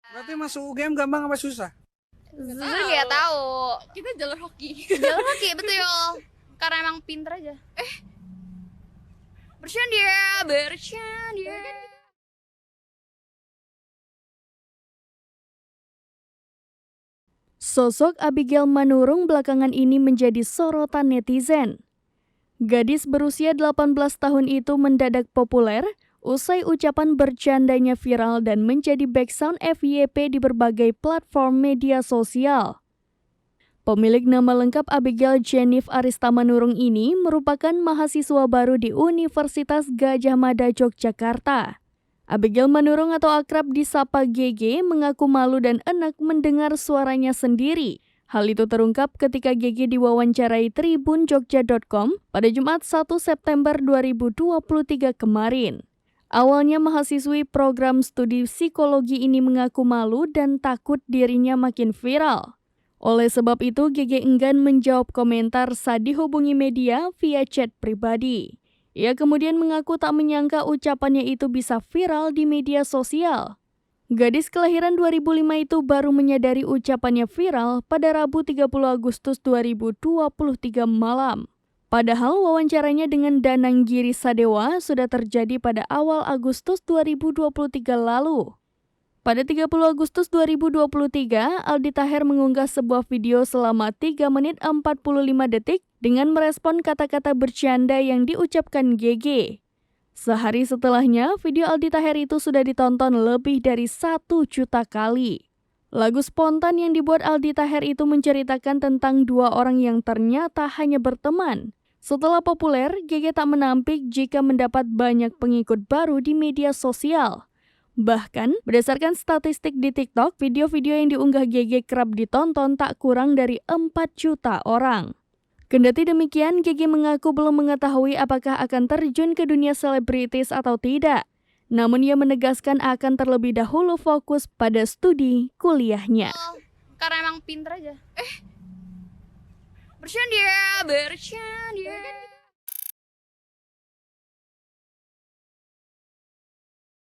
Berarti masuk UGM gampang apa susah? Jujur nggak tahu. Kita jalur hoki. Jalur hoki betul. Karena emang pinter aja. Bercanda. Sosok Abigail Manurung belakangan ini menjadi sorotan netizen. Gadis berusia 18 tahun itu mendadak populer usai ucapan bercandanya viral dan menjadi backsound FYP di berbagai platform media sosial. Pemilik nama lengkap Abigail Jennifer Arista Manurung ini merupakan mahasiswa baru di Universitas Gadjah Mada, Yogyakarta. Abigail Manurung atau akrab disapa GG mengaku malu dan enak mendengar suaranya sendiri. Hal itu terungkap ketika GG diwawancarai tribunjogja.com pada Jumat 1 September 2023 kemarin. Awalnya mahasiswi program studi psikologi ini mengaku malu dan takut dirinya makin viral. Oleh sebab itu, GG enggan menjawab komentar saat dihubungi media via chat pribadi. Ia kemudian mengaku tak menyangka ucapannya itu bisa viral di media sosial. Gadis kelahiran 2005 itu baru menyadari ucapannya viral pada Rabu 30 Agustus 2023 malam. Padahal wawancaranya dengan Danang Giri Sadewa sudah terjadi pada awal Agustus 2023 lalu. Pada 30 Agustus 2023, Aldi Taher mengunggah sebuah video selama 3 menit 45 detik dengan merespon kata-kata bercanda yang diucapkan GG. Sehari setelahnya, video Aldi Taher itu sudah ditonton lebih dari 1 juta kali. Lagu spontan yang dibuat Aldi Taher itu menceritakan tentang 2 orang yang ternyata hanya berteman. Setelah populer, GG tak menampik jika mendapat banyak pengikut baru di media sosial. Bahkan, berdasarkan statistik di TikTok, video-video yang diunggah GG kerap ditonton tak kurang dari 4 juta orang. Kendati demikian, GG mengaku belum mengetahui apakah akan terjun ke dunia selebritis atau tidak. Namun ia menegaskan akan terlebih dahulu fokus pada studi kuliahnya. Karena emang pinter aja. Bercanda.